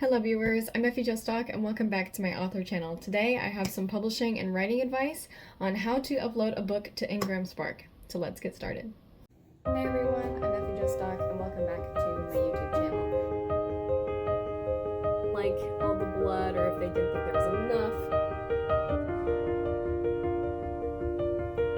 Hello viewers, I'm Effie and welcome back to my author channel. Today I have some publishing and writing advice on how to upload a book to IngramSpark. So let's get started. Hey everyone, I'm Effie and welcome back to my YouTube channel. Like all the blood, or if they didn't think there was enough.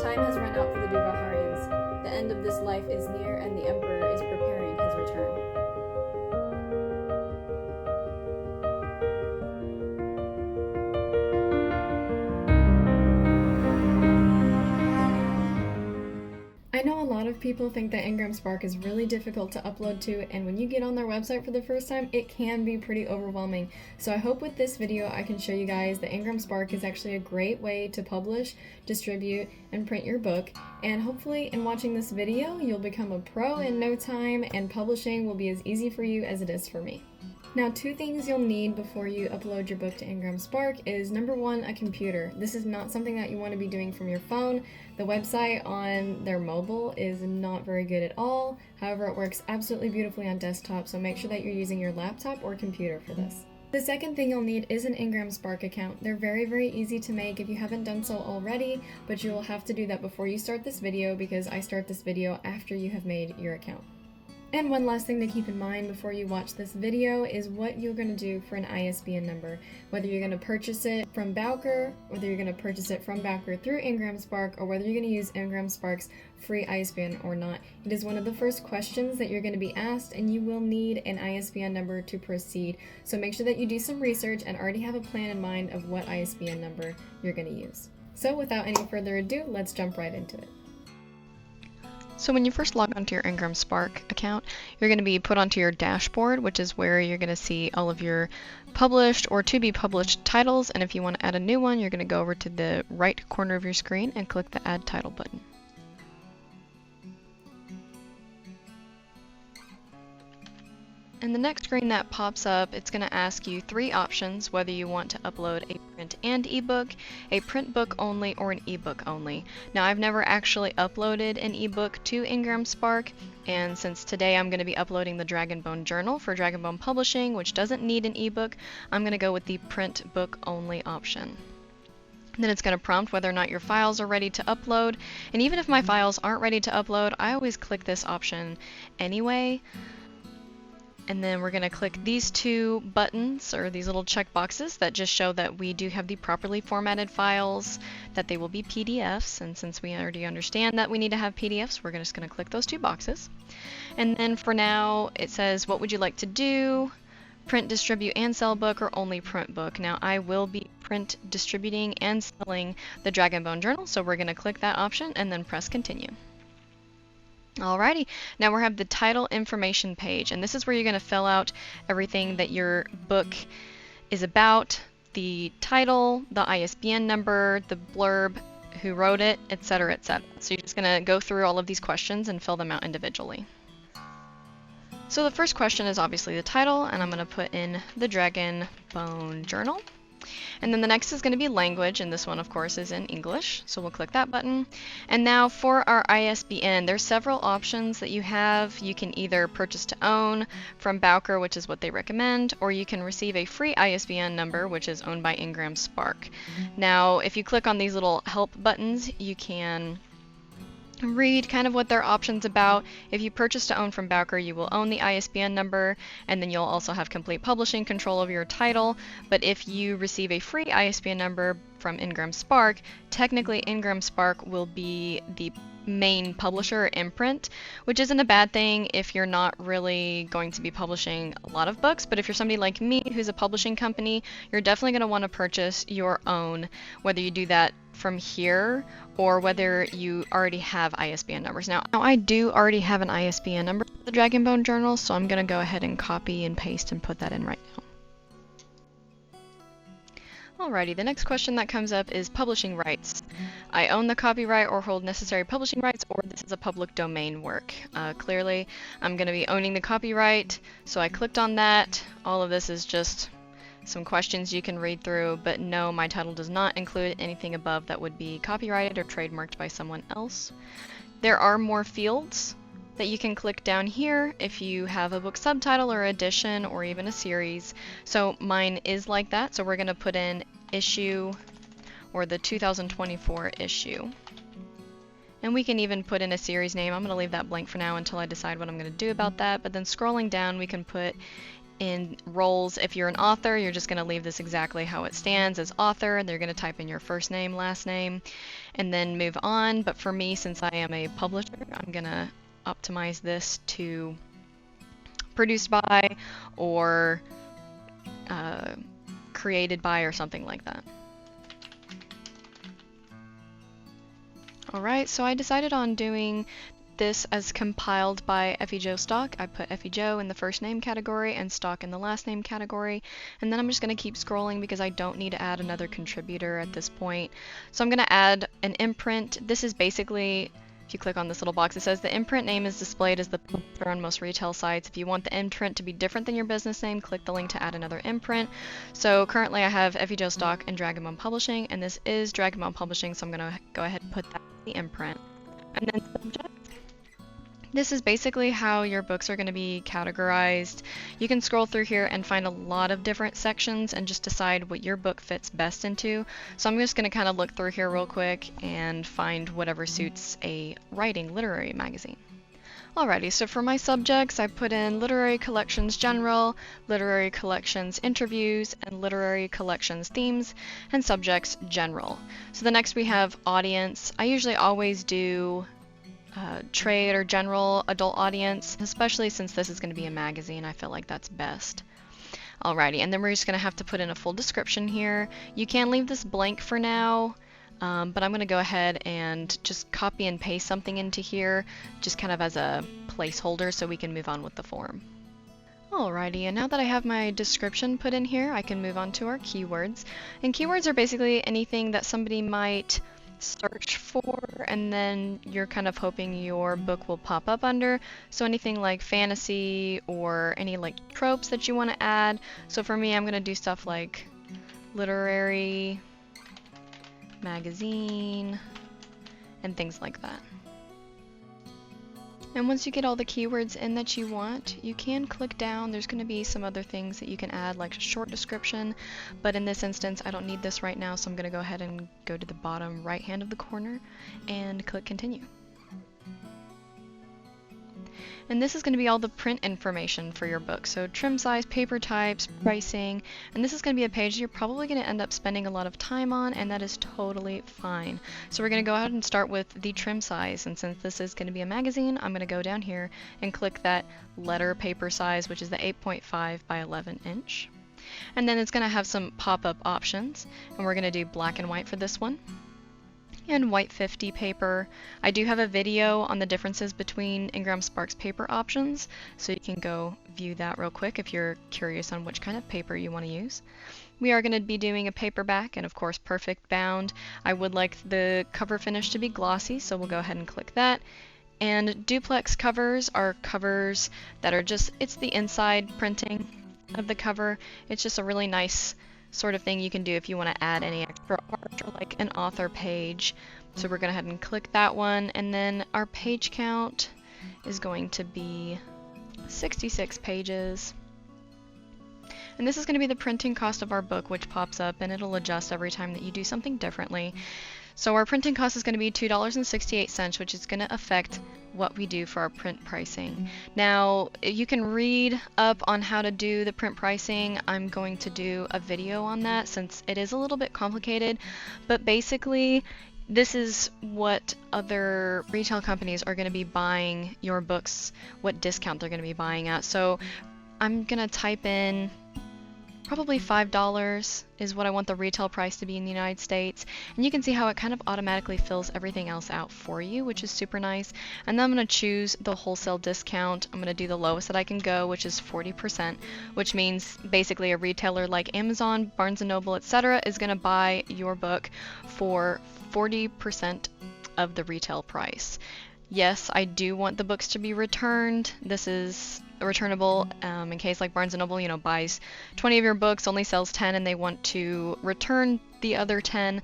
Time has run out for the Duvaharians. The end of this life is near and the Emperor is preparing his return. I know a lot of people think that IngramSpark is really difficult to upload to, and when you get on their website for the first time, it can be pretty overwhelming. So I hope with this video I can show you guys that IngramSpark is actually a great way to publish, distribute, and print your book. And hopefully in watching this video, you'll become a pro in no time, and publishing will be as easy for you as it is for me. Now, two things you'll need before you upload your book to IngramSpark is number one, a computer. This is not something that you want to be doing from your phone. The website on their mobile is not very good at all. However, it works absolutely beautifully on desktop, so make sure that you're using your laptop or computer for this. The second thing you'll need is an IngramSpark account. They're very easy to make if you haven't done so already, but you will have to do that before you start this video because I start this video after you have made your account. And one last thing to keep in mind before you watch this video is what you're going to do for an ISBN number. Whether you're going to purchase it from Bowker, whether you're going to purchase it from Bowker through IngramSpark, or whether you're going to use IngramSpark's free ISBN or not. It is one of the first questions that you're going to be asked, and you will need an ISBN number to proceed. So make sure that you do some research and already have a plan in mind of what ISBN number you're going to use. So without any further ado, let's jump right into it. So when you first log onto your IngramSpark account, you're going to be put onto your dashboard, which is where you're going to see all of your published or to be published titles. And if you want to add a new one, you're going to go over to the right corner of your screen and click the Add Title button. In the next screen that pops up, it's going to ask you three options, whether you want to upload a print and ebook, a print book only, or an ebook only. Now, I've never actually uploaded an ebook to IngramSpark, and since today I'm going to be uploading the Dragonbone Journal for Dragonbone Publishing, which doesn't need an ebook, I'm going to go with the print book only option. Then it's going to prompt whether or not your files are ready to upload, and even if my files aren't ready to upload, I always click this option anyway. And then we're going to click these two buttons, or these little check boxes that just show that we do have the properly formatted files, that they will be PDFs. And since we already understand that we need to have PDFs, we're just going to click those two boxes. And then for now, it says, what would you like to do? Print, distribute, and sell book, or only print book? Now, I will be print, distributing, and selling the Dragonbone Journal, so we're going to click that option and then press continue. Alrighty, now we have the title information page, and this is where you're going to fill out everything that your book is about, the title, the ISBN number, the blurb, who wrote it, etc., etc. So you're just going to go through all of these questions and fill them out individually. So the first question is obviously the title, and I'm going to put in the Dragonbone Journal. And then the next is going to be language, and this one of course is in English, so we'll click that button. And now for our ISBN, there's several options that you have. You can either purchase to own from Bowker, which is what they recommend, or you can receive a free ISBN number, which is owned by IngramSpark. Now if you click on these little help buttons, you can read kind of what their options about. If you purchase to own from Bowker, you will own the ISBN number, and then you'll also have complete publishing control over your title. But if you receive a free ISBN number from IngramSpark, technically IngramSpark will be the main publisher or imprint, which isn't a bad thing if you're not really going to be publishing a lot of books. But if you're somebody like me who's a publishing company, you're definitely going to want to purchase your own, whether you do that from here or whether you already have ISBN numbers. Now I do already have an ISBN number for the Dragonbone Journal, so I'm going to go ahead and copy and paste and put that in right now. Alrighty, the next question that comes up is publishing rights. I own the copyright or hold necessary publishing rights, or this is a public domain work. Clearly, I'm going to be owning the copyright, so I clicked on that. All of this is just some questions you can read through, but no, my title does not include anything above that would be copyrighted or trademarked by someone else. There are more fields that you can click down here if you have a book subtitle or edition or even a series. So mine is like that, so we're going to put in issue or the 2024 issue. And we can even put in a series name. I'm going to leave that blank for now until I decide what I'm going to do about that. But then scrolling down, we can put in roles. If you're an author, you're just going to leave this exactly how it stands as author, and they're going to type in your first name, last name, and then move on. But for me, since I am a publisher, I'm going to optimize this to produced by or created by or something like that. Alright, so I decided on doing this as compiled by Effie Joe Stock. I put Effie Joe in the first name category and Stock in the last name category, and then I'm just going to keep scrolling because I don't need to add another contributor at this point. So I'm going to add an imprint. This is basically, if you click on this little box, it says the imprint name is displayed as the publisher on most retail sites. If you want the imprint to be different than your business name, click the link to add another imprint. So currently I have Effie Joe Stock and Dragon Ball Publishing, and this is Dragon Ball Publishing, so I'm going to go ahead and put that in the imprint. And then subject. This is basically how your books are going to be categorized. You can scroll through here and find a lot of different sections and just decide what your book fits best into. So I'm just going to kind of look through here real quick and find whatever suits a writing literary magazine. Alrighty, so for my subjects, I put in literary collections general, literary collections interviews, and literary collections themes, and subjects general. So the next we have audience. I usually always do trade or general adult audience, especially since this is going to be a magazine. I feel like that's best. Alrighty, and then we're just going to have to put in a full description here. You can leave this blank for now, but I'm going to go ahead and just copy and paste something into here, just kind of as a placeholder so we can move on with the form. Alrighty, and now that I have my description put in here, I can move on to our keywords. And keywords are basically anything that somebody might search for and then you're kind of hoping your book will pop up under. So anything like fantasy or any like tropes that you want to add. So for me, I'm going to do stuff like literary magazine and things like that. And once you get all the keywords in that you want, you can click down. There's going to be some other things that you can add, like a short description, but in this instance I don't need this right now, so I'm going to go ahead and go to the bottom right hand of the corner and click continue. And this is going to be all the print information for your book. So trim size, paper types, pricing, and this is going to be a page you're probably going to end up spending a lot of time on, and that is totally fine. So we're going to go ahead and start with the trim size, and since this is going to be a magazine, I'm going to go down here and click that letter paper size, which is the 8.5 by 11 inch. And then it's going to have some pop-up options, and we're going to do black and white for this one. And white 50 paper. I do have a video on the differences between IngramSpark's paper options, so you can go view that real quick if you're curious on which kind of paper you want to use. We are going to be doing a paperback and of course perfect bound. I would like the cover finish to be glossy, so we'll go ahead and click that. And duplex covers are covers that are just, it's the inside printing of the cover. It's just a really nice sort of thing you can do if you want to add any extra art or like an author page. So we're going to go ahead and click that one, and then our page count is going to be 66 pages. And this is going to be the printing cost of our book, which pops up and it'll adjust every time that you do something differently. So our printing cost is going to be $2.68, which is going to affect what we do for our print pricing. Now, you can read up on how to do the print pricing. I'm going to do a video on that since it is a little bit complicated, but basically this is what other retail companies are going to be buying your books, what discount they're going to be buying at. So I'm going to type in probably $5 is what I want the retail price to be in the United States. And you can see how it kind of automatically fills everything else out for you, which is super nice. And then I'm going to choose the wholesale discount. I'm going to do the lowest that I can go, which is 40%, which means basically a retailer like Amazon, Barnes & Noble, etc. is going to buy your book for 40% of the retail price. Yes, I do want the books to be returned. This is returnable in case like Barnes & Noble, buys 20 of your books, only sells 10, and they want to return the other 10.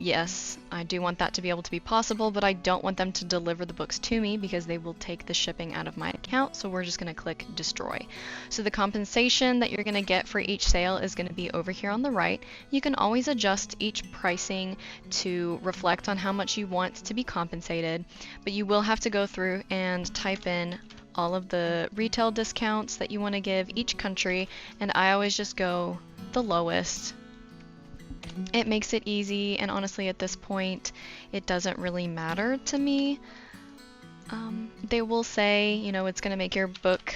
yes, I do want that to be able to be possible, but I don't want them to deliver the books to me because they will take the shipping out of my account, so we're just going to click destroy. So the compensation that you're going to get for each sale is going to be over here on the right. You can always adjust each pricing to reflect on how much you want to be compensated, but you will have to go through and type in all of the retail discounts that you want to give each country, and I always just go the lowest. It makes it easy, and honestly at this point it doesn't really matter to me. They will say, you know, it's going to make your book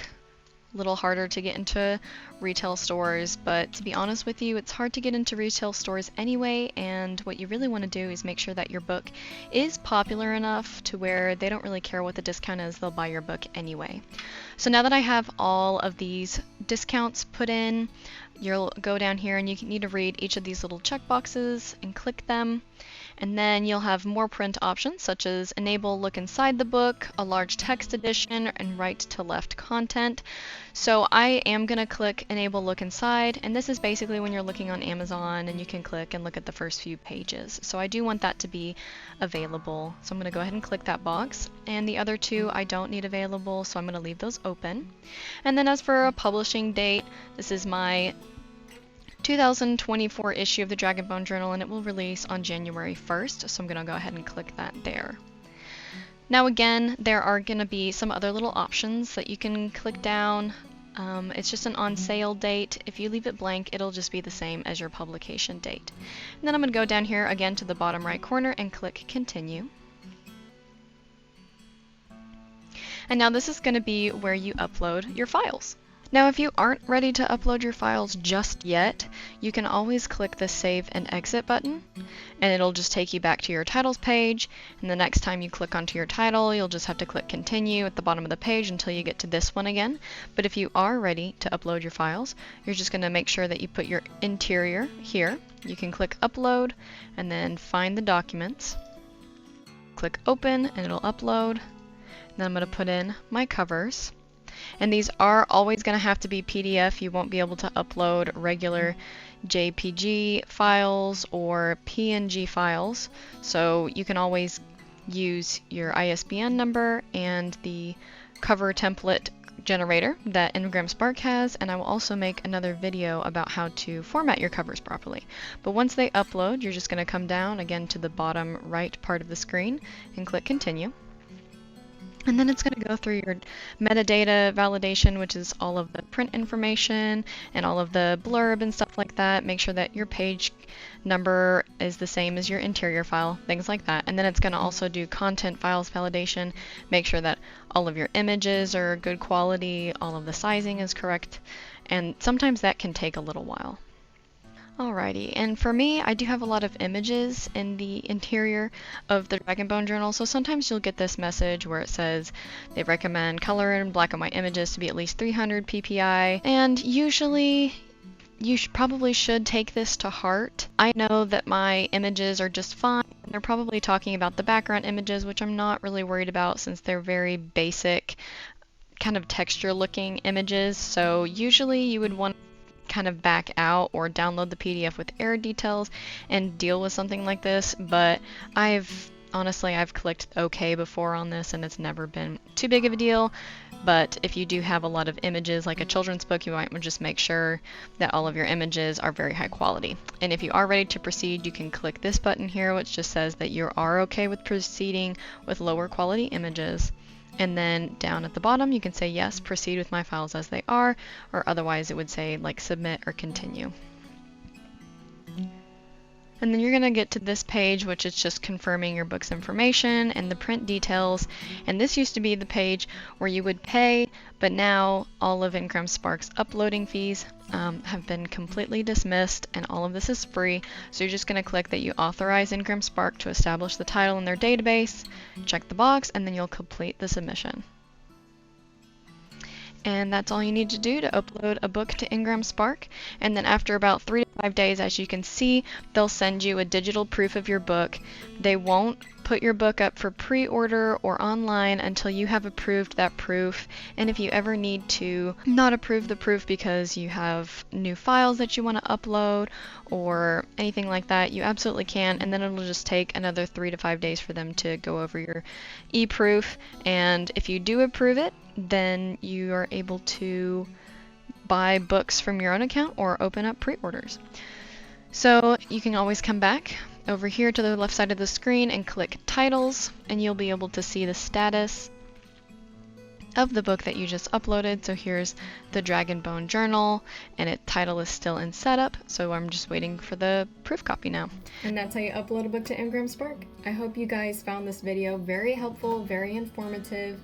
a little harder to get into retail stores, but to be honest with you, it's hard to get into retail stores anyway, and what you really want to do is make sure that your book is popular enough to where they don't really care what the discount is, they'll buy your book anyway. So now that I have all of these discounts put in, you'll go down here and you need to read each of these little checkboxes and click them. And then you'll have more print options such as enable look inside the book, a large text edition, and right to left content. So I am going to click enable look inside, and this is basically when you're looking on Amazon and you can click and look at the first few pages. So I do want that to be available. So I'm going to go ahead and click that box, and the other two I don't need available, so I'm going to leave those open. And then as for a publishing date, this is my 2024 issue of the Dragonbone Journal, and it will release on January 1st, so I'm going to go ahead and click that there. Now again, there are going to be some other little options that you can click down. It's just an on sale date. If you leave it blank, it'll just be the same as your publication date. And then I'm going to go down here again to the bottom right corner and click continue. And now this is going to be where you upload your files. Now if you aren't ready to upload your files just yet, you can always click the Save and Exit button, and it'll just take you back to your titles page, and the next time you click onto your title, you'll just have to click Continue at the bottom of the page until you get to this one again. But if you are ready to upload your files, you're just going to make sure that you put your interior here. You can click Upload, and then find the documents. Click Open, and it'll upload. And then I'm going to put in my covers. And these are always going to have to be PDF. You won't be able to upload regular JPG files or PNG files. So you can always use your ISBN number and the cover template generator that IngramSpark has, and I will also make another video about how to format your covers properly. But once they upload, you're just going to come down again to the bottom right part of the screen and click Continue. And then it's going to go through your metadata validation, which is all of the print information and all of the blurb and stuff like that. Make sure that your page number is the same as your interior file, things like that. And then it's going to also do content files validation. Make sure that all of your images are good quality, all of the sizing is correct, and sometimes that can take a little while. Alrighty, and for me, I do have a lot of images in the interior of the Dragonbone Journal, so sometimes you'll get this message where it says they recommend color and black and white images to be at least 300 ppi, and usually you probably should take this to heart. I know that my images are just fine, and they're probably talking about the background images, which I'm not really worried about since they're very basic kind of texture looking images, so usually you would want kind of back out or download the PDF with error details and deal with something like this. But I've clicked OK before on this and it's never been too big of a deal. But if you do have a lot of images like a children's book, you might just make sure that all of your images are very high quality. And if you are ready to proceed, you can click this button here, which just says that you are okay with proceeding with lower quality images. And then down at the bottom, you can say, yes, proceed with my files as they are, or otherwise it would say like submit or continue. And then you're going to get to this page, which is just confirming your book's information and the print details. And this used to be the page where you would pay, but now all of IngramSpark's uploading fees have been completely dismissed, and all of this is free. So you're just going to click that you authorize IngramSpark to establish the title in their database, check the box, and then you'll complete the submission. And that's all you need to do to upload a book to IngramSpark. And then after about 3 to 5 days, as you can see, they'll send you a digital proof of your book. They won't put your book up for pre-order or online until you have approved that proof. And if you ever need to not approve the proof because you have new files that you want to upload or anything like that, you absolutely can. And then it'll just take another 3 to 5 days for them to go over your e-proof. And if you do approve it, then you are able to buy books from your own account or open up pre-orders. So you can always come back over here to the left side of the screen and click titles, and you'll be able to see the status of the book that you just uploaded. So here's the Dragon Bone Journal, and its title is still in setup, so I'm just waiting for the proof copy now. And that's how you upload a book to IngramSpark. I hope you guys found this video very helpful, very informative,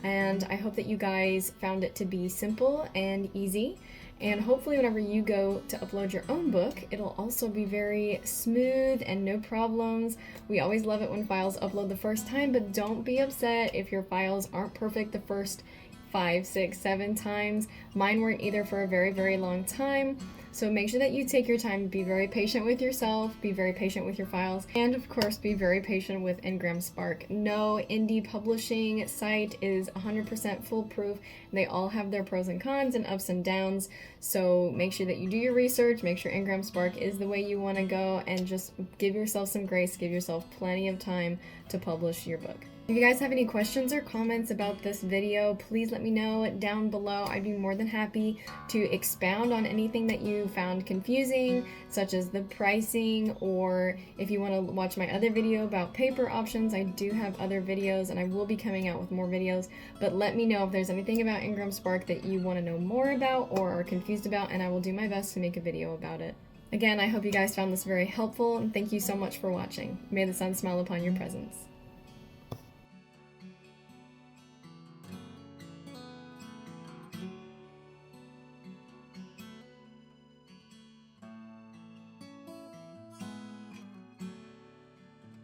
and I hope that you guys found it to be simple and easy. And hopefully whenever you go to upload your own book, it'll also be very smooth and no problems. We always love it when files upload the first time, but don't be upset if your files aren't perfect the first 5, 6, 7 times. Mine weren't either for a very, very long time. So make sure that you take your time, be very patient with yourself, be very patient with your files, and of course be very patient with IngramSpark. No indie publishing site is 100% foolproof. They all have their pros and cons and ups and downs. So make sure that you do your research, make sure IngramSpark is the way you want to go, and just give yourself some grace, give yourself plenty of time to publish your book. If you guys have any questions or comments about this video, please let me know down below. I'd be more than happy to expound on anything that you found confusing, such as the pricing, or if you want to watch my other video about paper options, I do have other videos and I will be coming out with more videos. But let me know if there's anything about IngramSpark that you want to know more about or are confused about, and I will do my best to make a video about it. Again, I hope you guys found this very helpful, and thank you so much for watching. May the sun smile upon your presence.